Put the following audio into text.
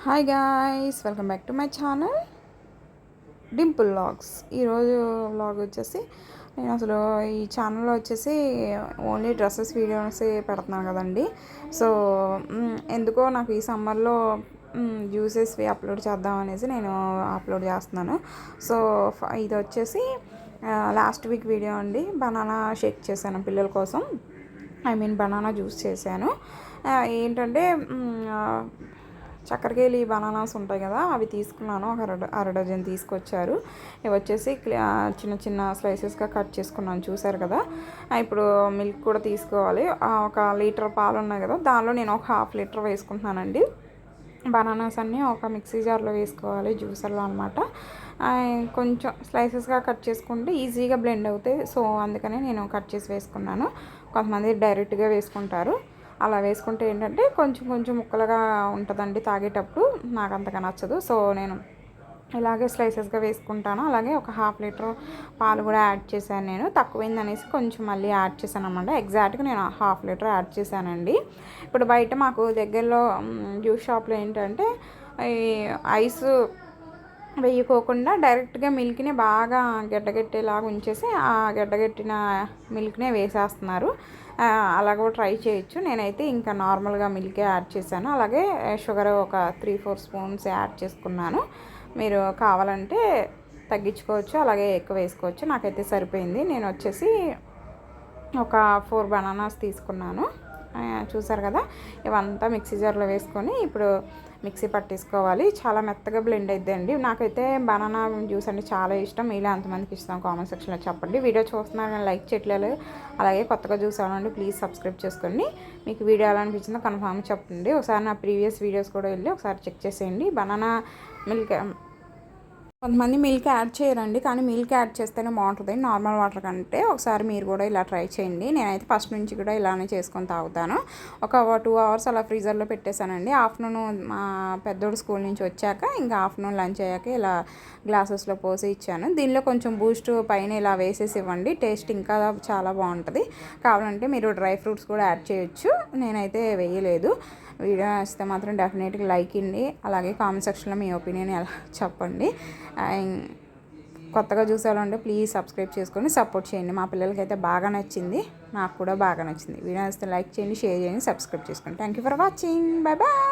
Hi guys, welcome back to my channel Dimple vlogs. ఈరోజు vlog వచ్చేసి నేను అసలు ఈ ఛానల్లో వచ్చేసి ఓన్లీ డ్రెస్సెస్ వీడియోస్ పెడుతున్నాను కదండి. సో ఎందుకో నాకు ఈ సమ్మర్లో జ్యూసెస్వి అప్లోడ్ చేద్దాం అనేసి నేను అప్లోడ్ చేస్తున్నాను. సో ఇది వచ్చేసి లాస్ట్ వీక్ వీడియో అండి. బనానా షేక్ చేశాను పిల్లల కోసం, బనానా జ్యూస్ చేశాను. ఏంటంటే చక్కెరకేళి బనానాస్ ఉంటాయి కదా, అవి తీసుకున్నాను. ఒక అర డజన్ తీసుకొచ్చారు. ఇవి వచ్చేసి చిన్న చిన్న స్లైసెస్గా కట్ చేసుకున్నాను, చూసారు కదా. ఇప్పుడు మిల్క్ కూడా తీసుకోవాలి. ఒక లీటర్ పాలు ఉన్నాయి కదా, దానిలో నేను ఒక ½ లీటర్ వేసుకుంటున్నానండి. బనానాస్ అన్నీ ఒక మిక్సీ జార్లో వేసుకోవాలి, జ్యూసర్లో అనమాట. కొంచెం స్లైసెస్గా కట్ చేసుకుంటే ఈజీగా బ్లెండ్ అవుతాయి. సో అందుకనే నేను కట్ చేసి వేసుకున్నాను. కొంతమంది డైరెక్ట్గా వేసుకుంటారు. అలా వేసుకుంటే ఏంటంటే కొంచెం కొంచెం ముక్కలుగా ఉంటుందండి తాగేటప్పుడు. నాకు అంతగా నచ్చదు. సో నేను ఇలాగే స్లైసెస్గా వేసుకుంటాను. అలాగే ఒక ½ లీటర్ పాలు కూడా యాడ్ చేశాను. నేను తక్కువైంది అనేసి కొంచెం మళ్ళీ యాడ్ చేశాను అనమాట. ఎగ్జాక్ట్గా నేను ½ లీటర్ యాడ్ చేశానండి. ఇప్పుడు బయట మాకు దగ్గరలో జ్యూస్ షాప్లో ఏంటంటే ఈ ఐస్ వేయకోకుండా డైరెక్ట్గా మిల్క్ని బాగా గడ్డగట్టేలాగా ఉంచేసి ఆ గడ్డగట్టిన మిల్క్నే వేసేస్తున్నారు. అలా కూడా ట్రై చేయొచ్చు. నేనైతే ఇంకా నార్మల్గా మిల్కే యాడ్ చేశాను. అలాగే షుగర్ ఒక 3-4 స్పూన్స్ యాడ్ చేసుకున్నాను. మీరు కావాలంటే తగ్గించుకోవచ్చు, అలాగే ఎక్కువ వేసుకోవచ్చు. నాకైతే సరిపోయింది. నేను వచ్చేసి ఒక 4 బనానాస్ తీసుకున్నాను. చూసారు కదా. ఇవంతా మిక్సీ జార్లో వేసుకొని ఇప్పుడు మిక్సీ పట్టేసుకోవాలి. చాలా మెత్తగా బ్లెండ్ అయిద్దండి. నాకైతే బనానా జ్యూస్ అంటే చాలా ఇష్టం. మీలో ఎంతమందికి ఇష్టం కామెంట్ సెక్షన్లో చెప్పండి. వీడియో చూస్తున్నారు కానీ లైక్ చేయట్లేదు. అలాగే కొత్తగా చూసానండి, ప్లీజ్ సబ్స్క్రైబ్ చేసుకోండి. మీకు వీడియో ఎలా అనిపించిందో కన్ఫామ్ చెప్పండి. ఒకసారి నా ప్రీవియస్ వీడియోస్ కూడా వెళ్ళి ఒకసారి చెక్ చేసేయండి. బనానా మిల్క్ కొంతమంది మిల్క్ యాడ్ చేయరండి, కానీ మిల్క్ యాడ్ చేస్తేనే బాగుంటుంది నార్మల్ వాటర్ కంటే. ఒకసారి మీరు కూడా ఇలా ట్రై చేయండి. నేనైతే ఫస్ట్ నుంచి కూడా ఇలానే చేసుకొని తాగుతాను. ఒక 2 అవర్స్ అలా ఫ్రీజర్లో పెట్టేశానండి. ఆఫ్టర్నూన్ మా పెద్దోడు స్కూల్ నుంచి వచ్చాక ఇంకా ఆఫ్టర్నూన్ లంచ్ అయ్యాక ఇలా గ్లాసెస్లో పోసి ఇచ్చాను. దీనిలో కొంచెం బూస్ట్ పైన ఇలా వేసేసి ఇవ్వండి, టేస్ట్ ఇంకా చాలా బాగుంటుంది. కావాలంటే మీరు డ్రై ఫ్రూట్స్ కూడా యాడ్ చేయొచ్చు. నేనైతే వేయలేదు. వీడియో నచ్చితే మాత్రం డెఫినెట్గా లైక్ ఇవ్వండి. అలాగే కామెంట్ సెక్షన్లో మీ ఒపీనియన్ ఎలా చెప్పండి. కొత్తగా చూసారంటే ప్లీజ్ సబ్స్క్రైబ్ చేసుకొని సపోర్ట్ చేయండి. మా పిల్లలకైతే బాగా నచ్చింది, నాకు కూడా బాగా నచ్చింది. వీడియో నచ్చితే లైక్ చేయండి, షేర్ చేయండి, సబ్స్క్రైబ్ చేసుకోండి. Thank you for watching. Bye bye.